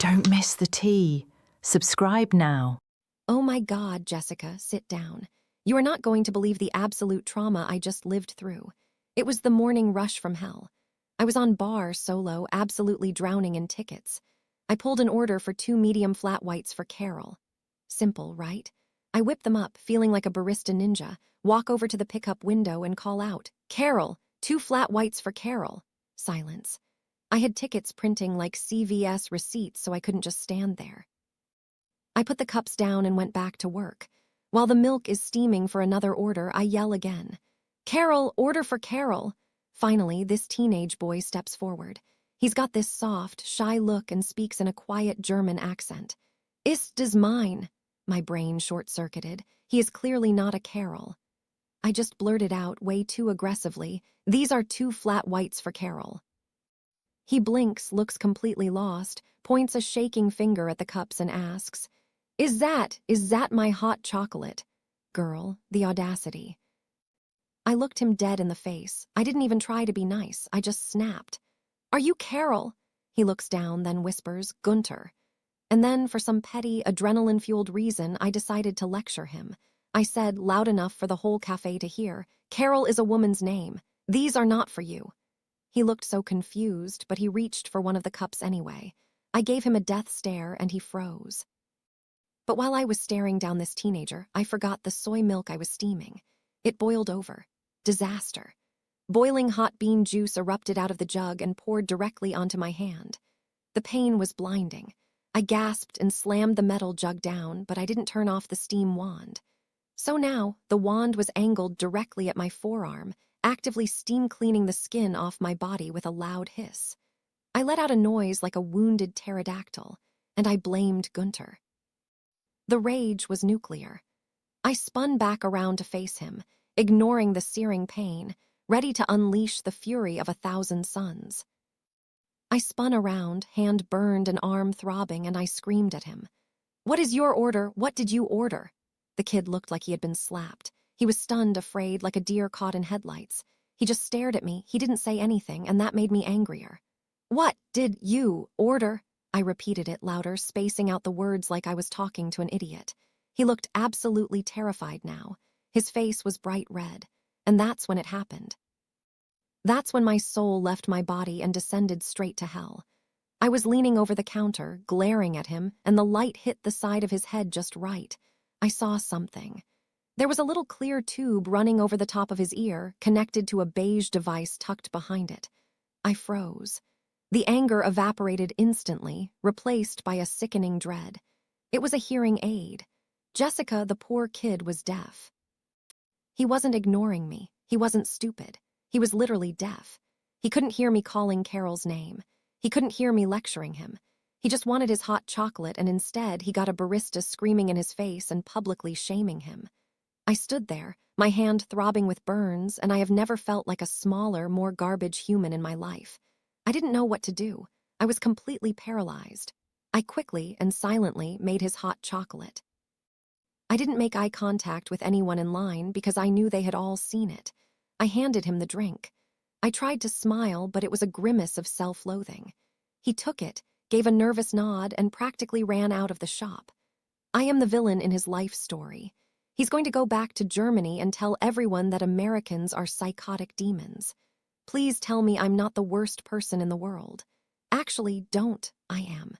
Don't miss the tea. Subscribe now. Oh my God, Jessica, sit down. You are not going to believe the absolute trauma I just lived through. It was the morning rush from hell. I was on bar solo, absolutely drowning in tickets. I pulled an order for 2 medium flat whites for Carol. Simple, right? I whip them up, feeling like a barista ninja, walk over to the pickup window and call out, "Carol, 2 flat whites for Carol." Silence. I had tickets printing like CVS receipts, so I couldn't just stand there. I put the cups down and went back to work. While the milk is steaming for another order, I yell again. "Carol, order for Carol." Finally, this teenage boy steps forward. He's got this soft, shy look and speaks in a quiet German accent. "Ist is mine." My brain short-circuited. He is clearly not a Carol. I just blurted out way too aggressively, "These are 2 flat whites for Carol." He blinks, looks completely lost, points a shaking finger at the cups and asks, is that my hot chocolate?" Girl, the audacity. I looked him dead in the face. I didn't even try to be nice. I just snapped. "Are you Carol?" He looks down, then whispers, "Gunther." And then, for some petty, adrenaline-fueled reason, I decided to lecture him. I said, loud enough for the whole cafe to hear, "Carol is a woman's name. These are not for you." He looked so confused, but he reached for one of the cups anyway. I gave him a death stare, and he froze. But while I was staring down this teenager, I forgot the soy milk I was steaming. It boiled over. Disaster. Boiling hot bean juice erupted out of the jug and poured directly onto my hand. The pain was blinding. I gasped and slammed the metal jug down, but I didn't turn off the steam wand. So now, the wand was angled directly at my forearm, actively steam-cleaning the skin off my body with a loud hiss. I let out a noise like a wounded pterodactyl, and I blamed Gunther. The rage was nuclear. I spun back around to face him, ignoring the searing pain, ready to unleash the fury of 1,000 suns. I spun around, hand burned and arm throbbing, and I screamed at him. "What is your order? What did you order?" The kid looked like he had been slapped. He was stunned, afraid, like a deer caught in headlights. He just stared at me. He didn't say anything, and that made me angrier. "What did you order?" I repeated it louder, spacing out the words like I was talking to an idiot. He looked absolutely terrified now. His face was bright red. And that's when it happened. That's when my soul left my body and descended straight to hell. I was leaning over the counter, glaring at him, and the light hit the side of his head just right. I saw something. There was a little clear tube running over the top of his ear, connected to a beige device tucked behind it. I froze. The anger evaporated instantly, replaced by a sickening dread. It was a hearing aid. Jessica, the poor kid, was deaf. He wasn't ignoring me. He wasn't stupid. He was literally deaf. He couldn't hear me calling Carol's name. He couldn't hear me lecturing him. He just wanted his hot chocolate, and instead he got a barista screaming in his face and publicly shaming him. I stood there, my hand throbbing with burns, and I have never felt like a smaller, more garbage human in my life. I didn't know what to do. I was completely paralyzed. I quickly and silently made his hot chocolate. I didn't make eye contact with anyone in line because I knew they had all seen it. I handed him the drink. I tried to smile, but it was a grimace of self-loathing. He took it, gave a nervous nod, and practically ran out of the shop. I am the villain in his life story. He's going to go back to Germany and tell everyone that Americans are psychotic demons. Please tell me I'm not the worst person in the world. Actually, don't. I am.